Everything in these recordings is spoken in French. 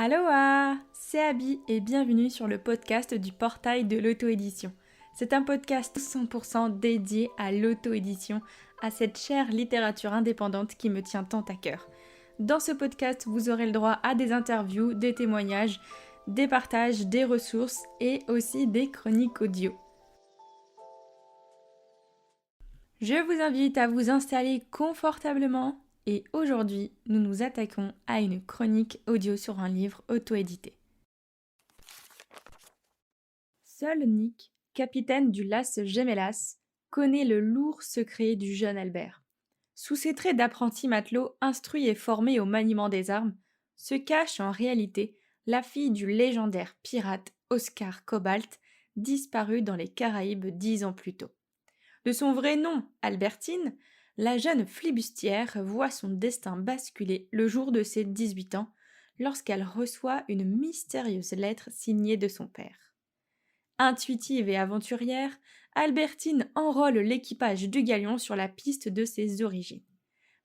Aloha, c'est Abby et bienvenue sur le podcast du portail de l'auto-édition. C'est un podcast 100% dédié à l'auto-édition, à cette chère littérature indépendante qui me tient tant à cœur. Dans ce podcast, vous aurez le droit à des interviews, des témoignages, des partages, des ressources et aussi des chroniques audio. Je vous invite à vous installer confortablement et aujourd'hui, nous nous attaquons à une chronique audio sur un livre auto-édité. Seul Nick, capitaine du Las Gemelas, connaît le lourd secret du jeune Albert. Sous ses traits d'apprenti matelot instruit et formé au maniement des armes, se cache en réalité la fille du légendaire pirate Oscar Cobalt, disparu dans les Caraïbes 10 ans plus tôt. De son vrai nom, Albertine, la jeune flibustière voit son destin basculer le jour de ses 18 ans lorsqu'elle reçoit une mystérieuse lettre signée de son père. Intuitive et aventurière, Albertine enrôle l'équipage du galion sur la piste de ses origines.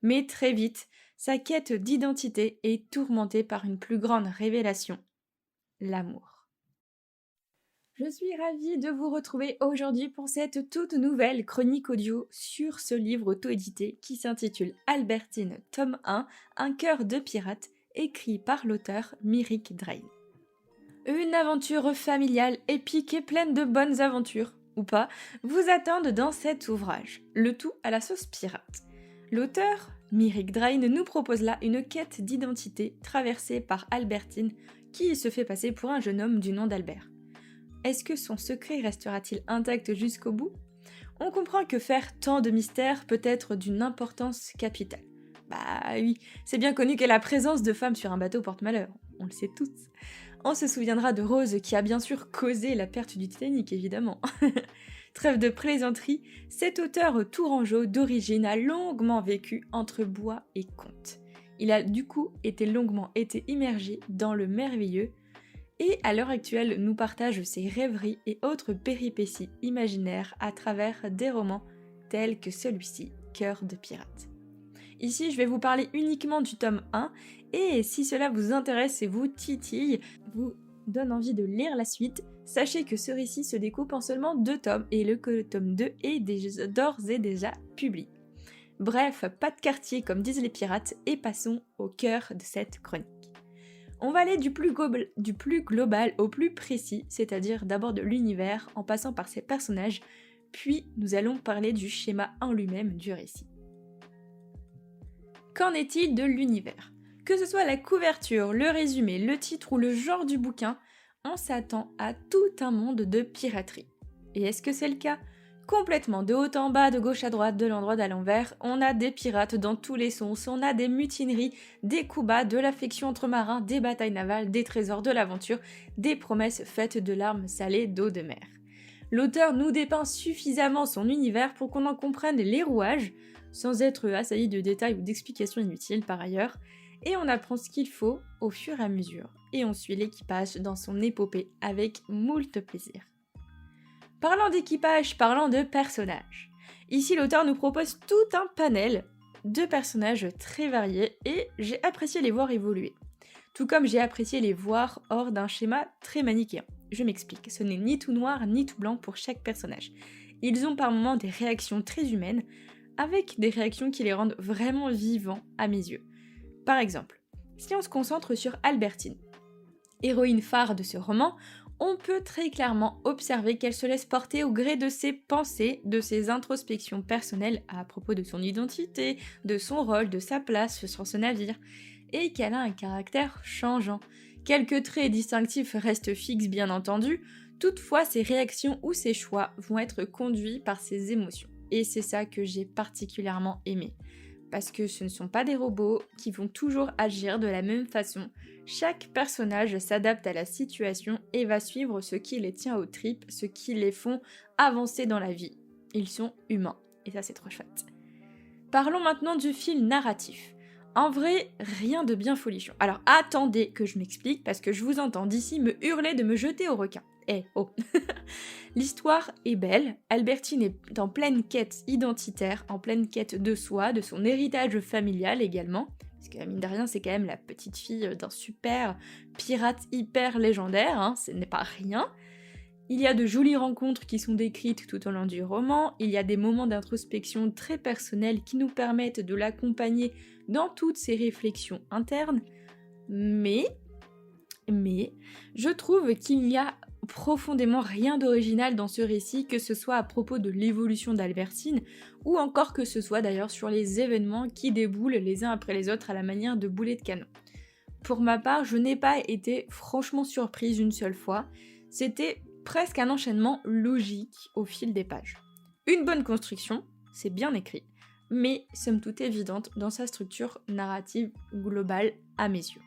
Mais très vite, sa quête d'identité est tourmentée par une plus grande révélation, l'amour. Je suis ravie de vous retrouver aujourd'hui pour cette toute nouvelle chronique audio sur ce livre auto-édité qui s'intitule Albertine, tome 1, Un cœur de pirate, écrit par l'auteur Myrick Drain. Une aventure familiale, épique et pleine de bonnes aventures, ou pas, vous attendent dans cet ouvrage, le tout à la sauce pirate. L'auteur, Myrick Drain, nous propose là une quête d'identité traversée par Albertine qui se fait passer pour un jeune homme du nom d'Albert. Est-ce que son secret restera-t-il intact jusqu'au bout ? On comprend que faire tant de mystères peut être d'une importance capitale. Bah oui, c'est bien connu que la présence de femmes sur un bateau porte malheur, on le sait tous. On se souviendra de Rose qui a bien sûr causé la perte du Titanic, évidemment. Trêve de plaisanterie, cet auteur tourangeau d'origine a longuement vécu entre bois et conte. Il a du coup longuement été immergé dans le merveilleux, et à l'heure actuelle nous partage ses rêveries et autres péripéties imaginaires à travers des romans tels que celui-ci, Cœur de pirate. Ici je vais vous parler uniquement du tome 1 et si cela vous intéresse et vous titille, vous donne envie de lire la suite, sachez que ce récit se découpe en seulement 2 tomes et que le tome 2 est d'ores et déjà publié. Bref, pas de quartier comme disent les pirates et passons au cœur de cette chronique. On va aller du plus global au plus précis, c'est-à-dire d'abord de l'univers en passant par ses personnages, puis nous allons parler du schéma en lui-même du récit. Qu'en est-il de l'univers ? Que ce soit la couverture, le résumé, le titre ou le genre du bouquin, on s'attend à tout un monde de piraterie. Et est-ce que c'est le cas ? Complètement, de haut en bas, de gauche à droite, de l'endroit à l'envers, on a des pirates dans tous les sens, on a des mutineries, des coups bas, de l'affection entre marins, des batailles navales, des trésors, de l'aventure, des promesses faites de larmes salées d'eau de mer. L'auteur nous dépeint suffisamment son univers pour qu'on en comprenne les rouages, sans être assailli de détails ou d'explications inutiles par ailleurs, et on apprend ce qu'il faut au fur et à mesure, et on suit l'équipage dans son épopée avec moult plaisir. Parlant d'équipage, parlant de personnages. Ici, l'auteur nous propose tout un panel de personnages très variés et j'ai apprécié les voir évoluer. Tout comme j'ai apprécié les voir hors d'un schéma très manichéen. Je m'explique, ce n'est ni tout noir ni tout blanc pour chaque personnage. Ils ont par moments des réactions très humaines, avec des réactions qui les rendent vraiment vivants à mes yeux. Par exemple, si on se concentre sur Albertine, héroïne phare de ce roman, on peut très clairement observer qu'elle se laisse porter au gré de ses pensées, de ses introspections personnelles à propos de son identité, de son rôle, de sa place sur ce navire, et qu'elle a un caractère changeant. Quelques traits distinctifs restent fixes bien entendu, toutefois ses réactions ou ses choix vont être conduits par ses émotions. Et c'est ça que j'ai particulièrement aimé. Parce que ce ne sont pas des robots qui vont toujours agir de la même façon. Chaque personnage s'adapte à la situation et va suivre ce qui les tient aux tripes, ce qui les font avancer dans la vie. Ils sont humains, et ça c'est trop chouette. Parlons maintenant du fil narratif. En vrai, rien de bien folichon. Alors attendez que je m'explique, parce que je vous entends d'ici me hurler de me jeter au requin. Oh L'histoire est belle, Albertine est en pleine quête identitaire, en pleine quête de soi, de son héritage familial également, parce que mine de rien, c'est quand même la petite fille d'un super pirate hyper légendaire, hein, ce n'est pas rien. Il y a de jolies rencontres qui sont décrites tout au long du roman, il y a des moments d'introspection très personnels qui nous permettent de l'accompagner dans toutes ses réflexions internes, mais je trouve qu'il n'y a profondément rien d'original dans ce récit, que ce soit à propos de l'évolution d'Albertine, ou encore que ce soit d'ailleurs sur les événements qui déboulent les uns après les autres à la manière de boulets de canon. Pour ma part, je n'ai pas été franchement surprise une seule fois, c'était presque un enchaînement logique au fil des pages. Une bonne construction, c'est bien écrit, mais somme toute évidente dans sa structure narrative globale à mes yeux.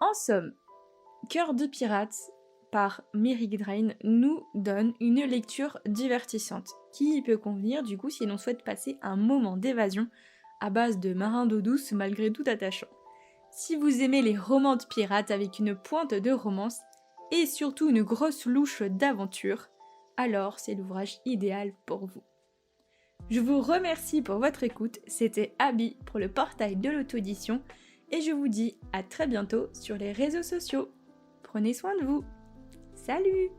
En somme, Cœur de pirate par Mary Drain nous donne une lecture divertissante qui peut convenir du coup si l'on souhaite passer un moment d'évasion à base de marins d'eau douce malgré tout attachant. Si vous aimez les romans de pirates avec une pointe de romance et surtout une grosse louche d'aventure, alors c'est l'ouvrage idéal pour vous. Je vous remercie pour votre écoute, c'était Abby pour le portail de l'auto-édition et je vous dis à très bientôt sur les réseaux sociaux. Prenez soin de vous. Salut!